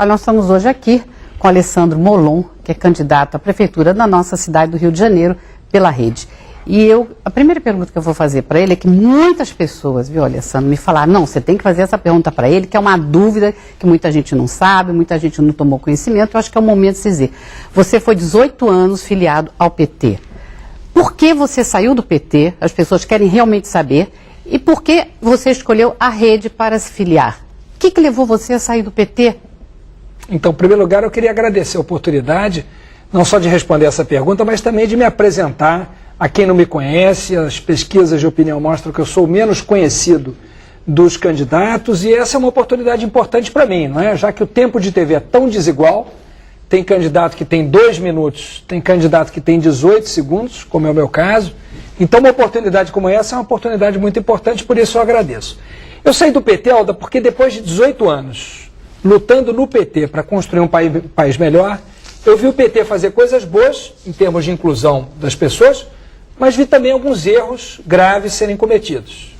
Olha, nós estamos hoje aqui com o Alessandro Molon, que é candidato à prefeitura da nossa cidade do Rio de Janeiro pela Rede. E a primeira pergunta que eu vou fazer para ele é que muitas pessoas, viu, Alessandro, me falaram, não, você tem que fazer essa pergunta para ele, que é uma dúvida que muita gente não sabe, muita gente não tomou conhecimento, eu acho que é o momento de se dizer. Você foi 18 anos filiado ao PT. Por que você saiu do PT? As pessoas querem realmente saber. E por que você escolheu a Rede para se filiar? O que levou você a sair do PT? Então, em primeiro lugar, eu queria agradecer a oportunidade, não só de responder essa pergunta, mas também de me apresentar a quem não me conhece. As pesquisas de opinião mostram que eu sou o menos conhecido dos candidatos e essa é uma oportunidade importante para mim, não é? Já que o tempo de TV é tão desigual, tem candidato que tem 2 minutos, tem candidato que tem 18 segundos, como é o meu caso. Então, uma oportunidade como essa é uma oportunidade muito importante, por isso eu agradeço. Eu saí do PT, Alda, porque depois de 18 anos lutando no PT para construir um país melhor, eu vi o PT fazer coisas boas em termos de inclusão das pessoas, mas vi também alguns erros graves serem cometidos.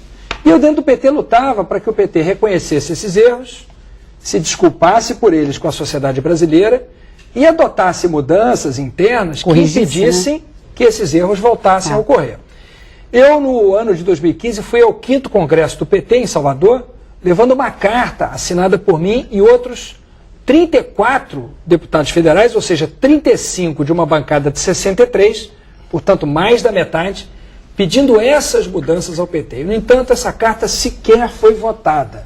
E eu dentro do PT lutava para que o PT reconhecesse esses erros, se desculpasse por eles com a sociedade brasileira e adotasse mudanças internas que impedissem que esses erros voltassem a ocorrer. Eu, no ano de 2015, fui ao 5º Congresso do PT em Salvador, levando uma carta assinada por mim e outros 34 deputados federais, ou seja, 35 de uma bancada de 63, portanto mais da metade, pedindo essas mudanças ao PT. No entanto, essa carta sequer foi votada.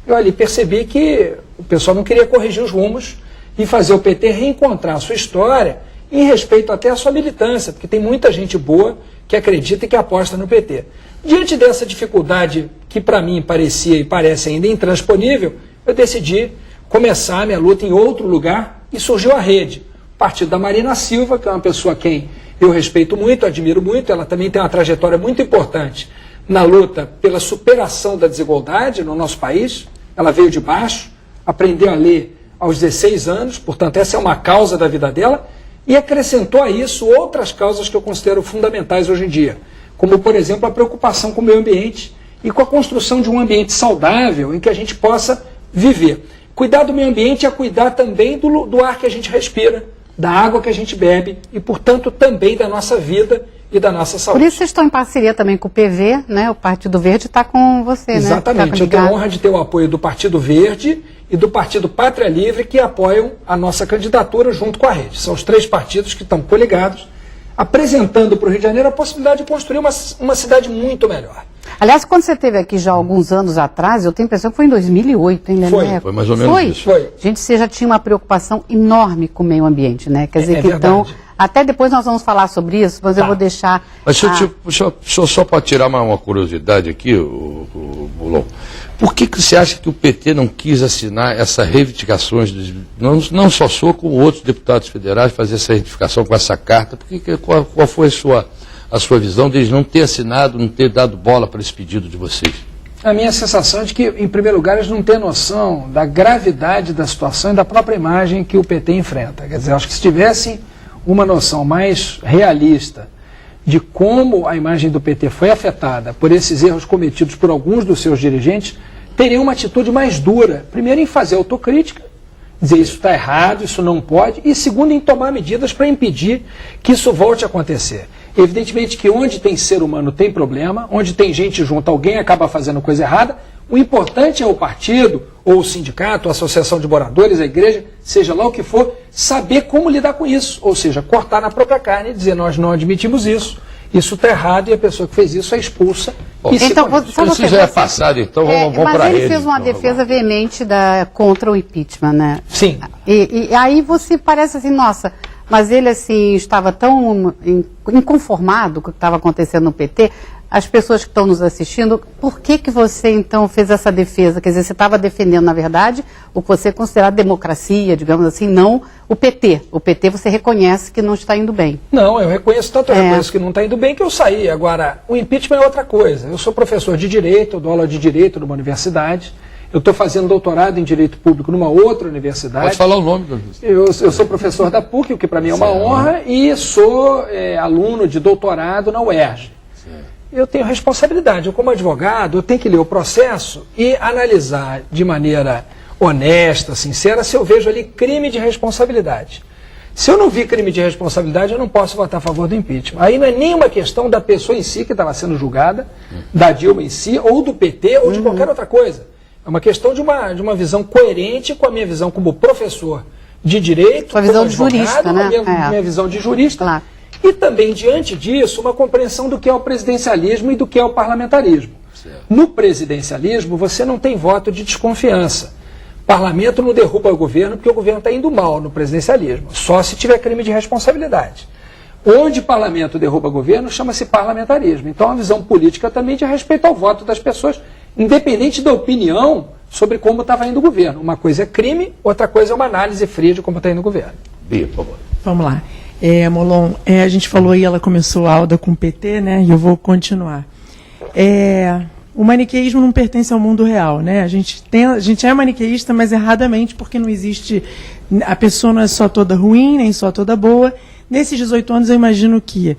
Eu ali percebi que o pessoal não queria corrigir os rumos e fazer o PT reencontrar a sua história em respeito até à sua militância, porque tem muita gente boa que acredita e que aposta no PT. Diante dessa dificuldade, que para mim parecia e parece ainda intransponível, eu decidi começar a minha luta em outro lugar e surgiu a Rede, o partido da Marina Silva, que é uma pessoa a quem eu respeito muito, admiro muito, ela também tem uma trajetória muito importante na luta pela superação da desigualdade no nosso país. Ela veio de baixo, aprendeu a ler aos 16 anos, portanto essa é uma causa da vida dela, e acrescentou a isso outras causas que eu considero fundamentais hoje em dia, como por exemplo a preocupação com o meio ambiente e com a construção de um ambiente saudável em que a gente possa viver. Cuidar do meio ambiente é cuidar também do ar que a gente respira, da água que a gente bebe e, portanto, também da nossa vida e da nossa saúde. Por isso vocês estão em parceria também com o PV, né? O Partido Verde está com você, né? Exatamente. Eu tenho a honra de ter o apoio do Partido Verde e do Partido Pátria Livre, que apoiam a nossa candidatura junto com a Rede. São os 3 partidos que estão coligados, apresentando para o Rio de Janeiro a possibilidade de construir uma cidade muito melhor. Aliás, quando você esteve aqui já alguns anos atrás, eu tenho a impressão que foi em 2008, hein, né? Foi mais ou menos isso. Foi. Gente, você já tinha uma preocupação enorme com o meio ambiente, né? Quer dizer, que então, até depois nós vamos falar sobre isso, mas eu vou deixar... Mas só para tirar uma curiosidade aqui, o Molon, por que você acha que o PT não quis assinar essas reivindicações, não só sua, como outros deputados federais, fazer essa reivindicação com essa carta? Qual foi a sua visão deles não ter assinado, não ter dado bola para esse pedido de vocês? A minha sensação é de que, em primeiro lugar, eles não têm noção da gravidade da situação e da própria imagem que o PT enfrenta. Quer dizer, acho que se tivessem uma noção mais realista de como a imagem do PT foi afetada por esses erros cometidos por alguns dos seus dirigentes, teriam uma atitude mais dura. Primeiro, em fazer autocrítica, dizer isso está errado, isso não pode, e segundo, em tomar medidas para impedir que isso volte a acontecer. Evidentemente que onde tem ser humano tem problema, onde tem gente junto, alguém acaba fazendo coisa errada. O importante é o partido, ou o sindicato, a associação de moradores, a igreja, seja lá o que for, saber como lidar com isso. Ou seja, cortar na própria carne e dizer, nós não admitimos isso está errado e a pessoa que fez isso é expulsa. Então, isso já é passado, então vamos para a Rede. Mas ele fez uma defesa veemente contra o impeachment, né? Sim. E aí você parece assim, nossa... Mas ele, assim, estava tão inconformado com o que estava acontecendo no PT, as pessoas que estão nos assistindo, por que você, então, fez essa defesa? Quer dizer, você estava defendendo, na verdade, o que você considera democracia, digamos assim, não o PT. O PT você reconhece que não está indo bem. Não, eu reconheço, eu reconheço que não está indo bem, que eu saí. Agora, o impeachment é outra coisa. Eu sou professor de Direito, eu dou aula de Direito numa universidade. Eu estou fazendo doutorado em Direito Público numa outra universidade. Pode falar o nome do... Eu sou professor da PUC, o que para mim é uma honra, e sou aluno de doutorado na UERJ. Eu tenho responsabilidade. Eu, como advogado, eu tenho que ler o processo e analisar de maneira honesta, sincera, se eu vejo ali crime de responsabilidade. Se eu não vi crime de responsabilidade, eu não posso votar a favor do impeachment. Aí não é nenhuma questão da pessoa em si que estava sendo julgada, da Dilma em si, ou do PT, ou de qualquer outra coisa. É uma questão de uma visão coerente com a minha visão como professor de direito, com a visão de advogado, jurista, né? minha visão de jurista. Claro. E também, diante disso, uma compreensão do que é o presidencialismo e do que é o parlamentarismo. Certo. No presidencialismo, você não tem voto de desconfiança. O parlamento não derruba o governo porque o governo está indo mal no presidencialismo, só se tiver crime de responsabilidade. Onde o parlamento derruba o governo chama-se parlamentarismo. Então, a visão política também de respeito ao voto das pessoas, independente da opinião sobre como estava indo o governo. Uma coisa é crime, outra coisa é uma análise fria de como está indo o governo. Bia, por favor. Vamos lá. Molon, a gente falou aí, ela começou a Alda com o PT, né? E eu vou continuar. O maniqueísmo não pertence ao mundo real, né? A gente é maniqueísta, mas erradamente, porque não existe... A pessoa não é só toda ruim, nem só toda boa. Nesses 18 anos, eu imagino que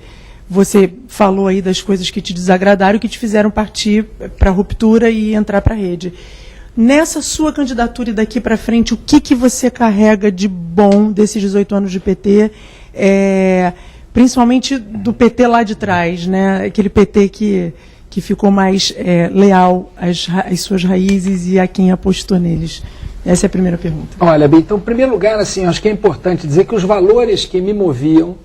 você falou aí das coisas que te desagradaram, que te fizeram partir para a ruptura e entrar para a rede. Nessa sua candidatura e daqui para frente, o que você carrega de bom desses 18 anos de PT, principalmente do PT lá de trás, né? Aquele PT que ficou mais leal às suas raízes e a quem apostou neles? Essa é a primeira pergunta. Olha, Bia, então, em primeiro lugar, assim, acho que é importante dizer que os valores que me moviam,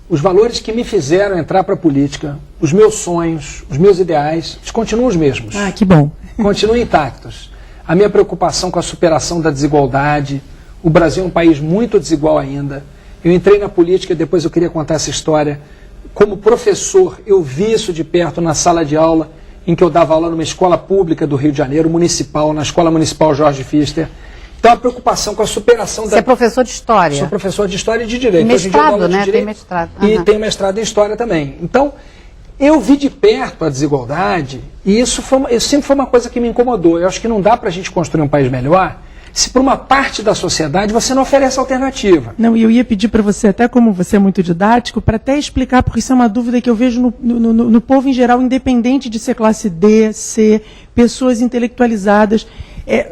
os valores que me fizeram entrar para a política, os meus sonhos, os meus ideais, eles continuam os mesmos. Ah, que bom. Continuam intactos. A minha preocupação com a superação da desigualdade. O Brasil é um país muito desigual ainda. Eu entrei na política e depois eu queria contar essa história. Como professor, eu vi isso de perto na sala de aula, em que eu dava aula numa escola pública do Rio de Janeiro, municipal, na Escola Municipal Jorge Pfister. Então, a preocupação com a superação Você é professor de História? Sou professor de História e de Direito. Mestrado, né? Tem mestrado. E tenho mestrado em História também. Então, eu vi de perto a desigualdade e isso sempre foi uma coisa que me incomodou. Eu acho que não dá para a gente construir um país melhor se para uma parte da sociedade você não oferece alternativa. Não, e eu ia pedir para você, até como você é muito didático, para até explicar, porque isso é uma dúvida que eu vejo no povo em geral, independente de ser classe D, C, pessoas intelectualizadas.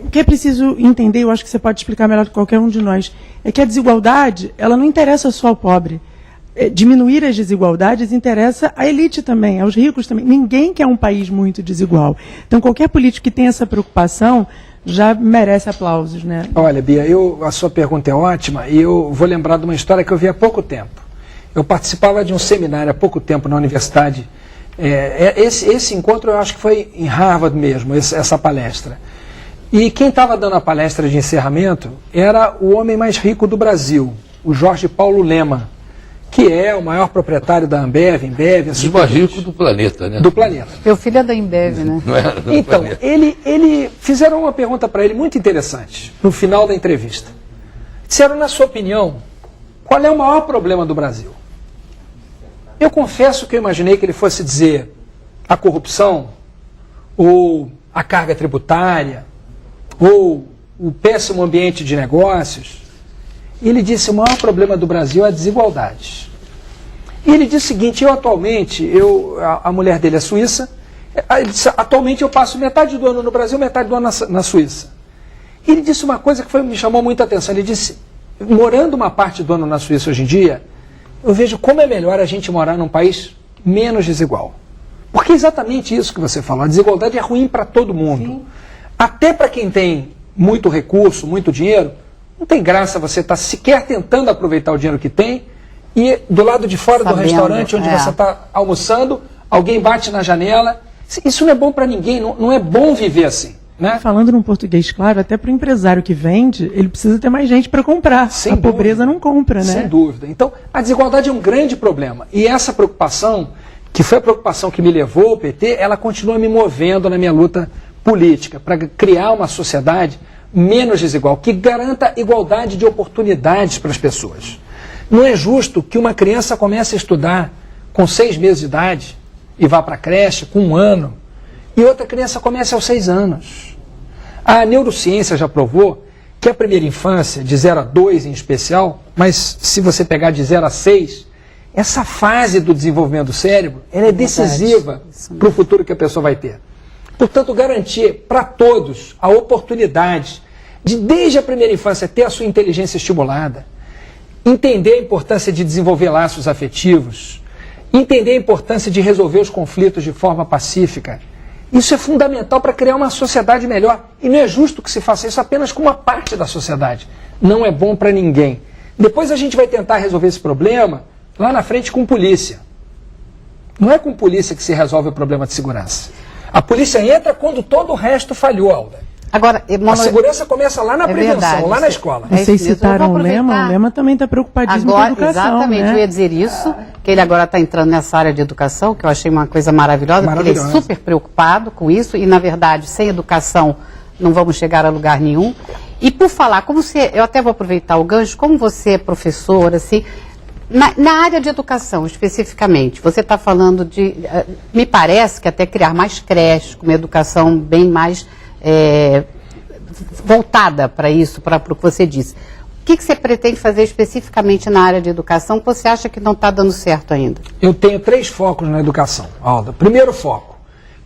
O que é preciso entender, eu acho que você pode explicar melhor do que qualquer um de nós, é que a desigualdade, ela não interessa só ao pobre. Diminuir as desigualdades interessa à elite também, aos ricos também. Ninguém quer um país muito desigual. Então, qualquer político que tenha essa preocupação já merece aplausos, né? Olha, Bia, a sua pergunta é ótima e eu vou lembrar de uma história que eu vi há pouco tempo. Eu participava de um seminário há pouco tempo na universidade. Esse encontro eu acho que foi em Harvard mesmo, essa palestra. E quem estava dando a palestra de encerramento era o homem mais rico do Brasil, o Jorge Paulo Lema, que é o maior proprietário da Ambev, assim, o mais rico do planeta, né? Do planeta. Meu filho é da Ambev, né? Então, ele fizeram uma pergunta para ele muito interessante, no final da entrevista. Disseram, na sua opinião, qual é o maior problema do Brasil? Eu confesso que eu imaginei que ele fosse dizer a corrupção, ou a carga tributária, ou o péssimo ambiente de negócios. E ele disse, o maior problema do Brasil é a desigualdade. E ele disse o seguinte, a mulher dele é suíça, ele disse, atualmente eu passo metade do ano no Brasil, metade do ano na Suíça. E ele disse uma coisa que me chamou muita atenção, ele disse, morando uma parte do ano na Suíça hoje em dia, eu vejo como é melhor a gente morar num país menos desigual. Porque é exatamente isso que você falou, a desigualdade é ruim para todo mundo. Sim. Até para quem tem muito recurso, muito dinheiro, não tem graça você estar sequer tentando aproveitar o dinheiro que tem e do lado de fora do restaurante onde você está almoçando, alguém bate na janela. Isso não é bom para ninguém, não é bom viver assim. Né? Falando num português claro, até para o empresário que vende, ele precisa ter mais gente para comprar. Sem dúvida. Pobreza não compra, né? Sem dúvida. Então, a desigualdade é um grande problema. E essa preocupação, que foi a preocupação que me levou ao PT, ela continua me movendo na minha luta política, para criar uma sociedade menos desigual, que garanta igualdade de oportunidades para as pessoas. Não é justo que uma criança comece a estudar com 6 meses de idade e vá para a creche com 1 ano, e outra criança comece aos 6 anos. A neurociência já provou que a primeira infância, de 0 a 2 em especial, mas se você pegar de 0 a 6, essa fase do desenvolvimento do cérebro, ela é decisiva para o futuro que a pessoa vai ter. Portanto, garantir para todos a oportunidade de desde a primeira infância ter a sua inteligência estimulada, entender a importância de desenvolver laços afetivos, entender a importância de resolver os conflitos de forma pacífica. Isso é fundamental para criar uma sociedade melhor. E não é justo que se faça isso apenas com uma parte da sociedade. Não é bom para ninguém. Depois a gente vai tentar resolver esse problema lá na frente com polícia. Não é com polícia que se resolve o problema de segurança. A polícia entra quando todo o resto falhou, Alda. Agora, a segurança começa lá na prevenção, verdade, lá na escola. Vocês citaram o Lema também está preocupadíssimo com a educação. Exatamente, né? eu ia dizer isso, que ele agora está entrando nessa área de educação, que eu achei uma coisa maravilhosa, porque ele é super preocupado com isso, e na verdade, sem educação, não vamos chegar a lugar nenhum. E por falar, como você, eu até vou aproveitar o gancho, como você é professor, assim, na área de educação especificamente, você está falando de, me parece que até criar mais creches, com uma educação bem mais voltada para isso, para o que você disse. O que você pretende fazer especificamente na área de educação que você acha que não está dando certo ainda? Eu tenho 3 focos na educação, Alda. Primeiro foco,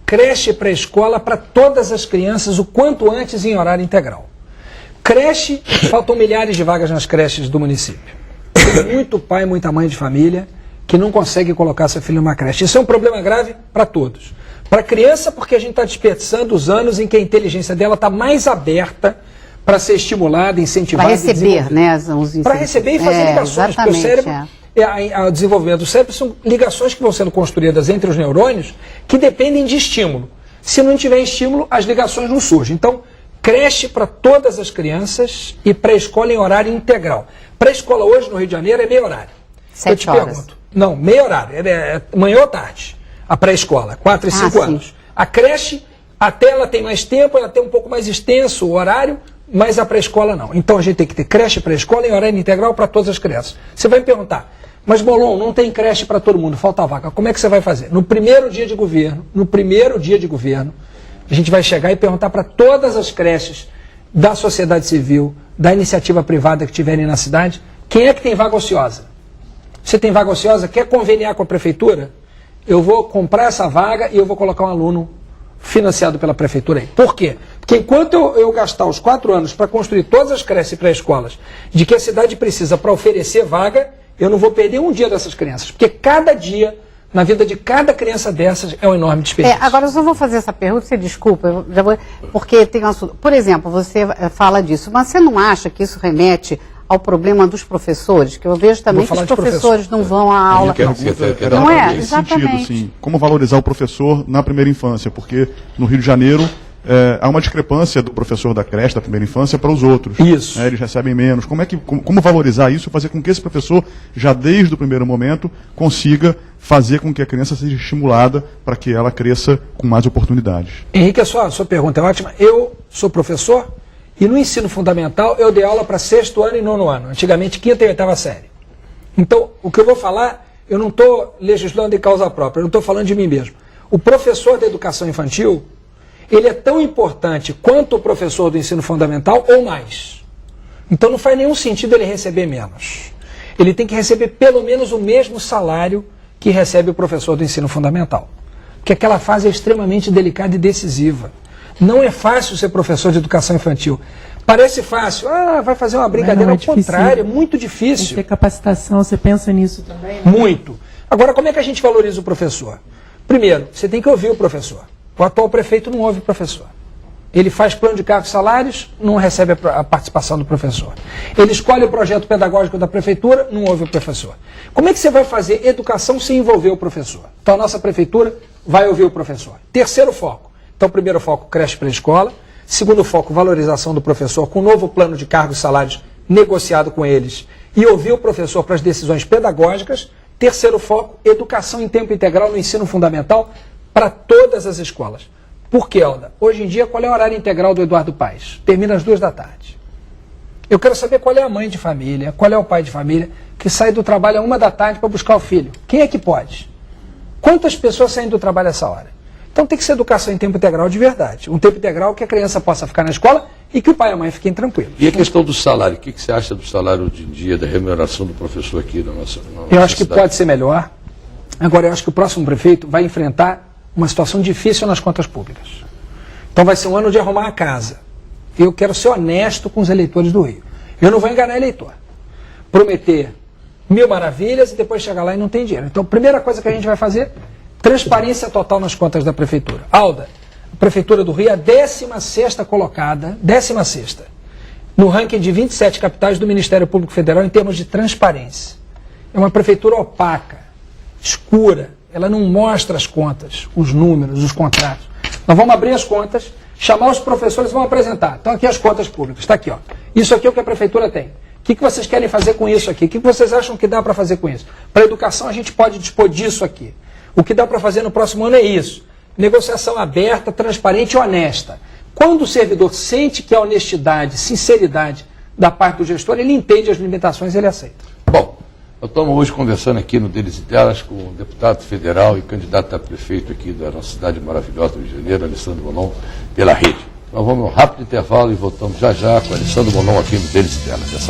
creche e pré-escola para todas as crianças o quanto antes em horário integral. Creche, faltam milhares de vagas nas creches do município. Tem muito pai, muita mãe de família que não consegue colocar seu filho numa creche. Isso é um problema grave para todos. Para a criança, porque a gente está desperdiçando os anos em que a inteligência dela está mais aberta para ser estimulada, incentivada. Para receber, né? Para receber e fazer ligações. Porque o cérebro, o desenvolvimento do cérebro são ligações que vão sendo construídas entre os neurônios que dependem de estímulo. Se não tiver estímulo, as ligações não surgem. Então, creche para todas as crianças e pré-escola em horário integral. Pré-escola hoje no Rio de Janeiro é meio horário. 7 horas. Pergunto. Não, meio horário. É manhã ou tarde. A pré-escola, 4 e 5 anos. A creche, até ela tem mais tempo, ela tem um pouco mais extenso o horário, mas a pré-escola não. Então a gente tem que ter creche e pré-escola em horário integral para todas as crianças. Você vai me perguntar, mas Molon, não tem creche para todo mundo, falta vaga. Como é que você vai fazer? No primeiro dia de governo, a gente vai chegar e perguntar para todas as creches da sociedade civil, da iniciativa privada que tiverem na cidade, quem é que tem vaga ociosa? Você tem vaga ociosa, quer conveniar com a prefeitura? Eu vou comprar essa vaga e eu vou colocar um aluno financiado pela prefeitura aí. Por quê? Porque enquanto eu gastar os 4 anos para construir todas as creches e pré-escolas de que a cidade precisa para oferecer vaga, eu não vou perder um dia dessas crianças. Porque cada dia, na vida de cada criança dessas, é um enorme desperdício. Agora eu só vou fazer essa pergunta, você desculpa, eu já vou, porque tem um assunto. Por exemplo, você fala disso, mas você não acha que isso remete ao problema dos professores, que eu vejo também que os professores não vão à aula. Não é? Nesse sentido, sim. Como valorizar o professor na primeira infância? Porque no Rio de Janeiro há uma discrepância do professor da creche, da primeira infância, para os outros. Isso. Eles recebem menos. Como valorizar isso e fazer com que esse professor, já desde o primeiro momento, consiga fazer com que a criança seja estimulada para que ela cresça com mais oportunidades? Henrique, a sua pergunta é ótima. Eu sou professor. E no ensino fundamental, eu dei aula para 6º ano e 9º ano, antigamente 5ª e 8ª série. Então, o que eu vou falar, eu não estou legislando em causa própria, eu não estou falando de mim mesmo. O professor da educação infantil, ele é tão importante quanto o professor do ensino fundamental ou mais. Então não faz nenhum sentido ele receber menos. Ele tem que receber pelo menos o mesmo salário que recebe o professor do ensino fundamental. Porque aquela fase é extremamente delicada e decisiva. Não é fácil ser professor de educação infantil. Parece fácil, vai fazer uma brincadeira, ao contrário, é muito difícil. Tem que ter capacitação, você pensa nisso também? Né? Muito. Agora, como é que a gente valoriza o professor? Primeiro, você tem que ouvir o professor. O atual prefeito não ouve o professor. Ele faz plano de cargos e salários, não recebe a participação do professor. Ele escolhe o projeto pedagógico da prefeitura, não ouve o professor. Como é que você vai fazer educação sem envolver o professor? Então, a nossa prefeitura vai ouvir o professor. Terceiro foco. Então, primeiro foco, creche pré-escola. Segundo foco, valorização do professor com novo plano de cargos e salários negociado com eles e ouvir o professor para as decisões pedagógicas. Terceiro foco, educação em tempo integral no ensino fundamental para todas as escolas. Por quê, Alda? Hoje em dia, qual é o horário integral do Eduardo Paes? Termina às 2 da tarde. Eu quero saber qual é a mãe de família, qual é o pai de família que sai do trabalho à 1 da tarde para buscar o filho. Quem é que pode? Quantas pessoas saem do trabalho a essa hora? Então tem que ser educação em tempo integral de verdade. Um tempo integral que a criança possa ficar na escola e que o pai e a mãe fiquem tranquilos. E a questão do salário? O que você acha do salário de dia, da remuneração do professor aqui na nossa Eu acho que pode ser melhor. Agora, eu acho que o próximo prefeito vai enfrentar uma situação difícil nas contas públicas. Então vai ser um ano de arrumar a casa. Eu quero ser honesto com os eleitores do Rio. Eu não vou enganar eleitor. Prometer 1000 maravilhas e depois chegar lá e não tem dinheiro. Então, a primeira coisa que a gente vai fazer, transparência total nas contas da Prefeitura. Alda, a Prefeitura do Rio é a 16ª colocada, 16ª, no ranking de 27 capitais do Ministério Público Federal em termos de transparência. É uma prefeitura opaca, escura, ela não mostra as contas, os números, os contratos. Nós vamos abrir as contas, chamar os professores e vamos apresentar. Então aqui as contas públicas, está aqui, ó. Isso aqui é o que a Prefeitura tem. O que vocês querem fazer com isso aqui? O que vocês acham que dá para fazer com isso? Para a educação a gente pode dispor disso aqui. O que dá para fazer no próximo ano é isso. Negociação aberta, transparente e honesta. Quando o servidor sente que há honestidade, sinceridade da parte do gestor, ele entende as limitações e ele aceita. Bom, nós estamos hoje conversando aqui no Deles e Delas com o deputado federal e candidato a prefeito aqui da nossa cidade maravilhosa do Rio de Janeiro, Alessandro Molon, pela rede. Nós vamos a um rápido intervalo e voltamos já já com o Alessandro Molon aqui no Deles e Delas.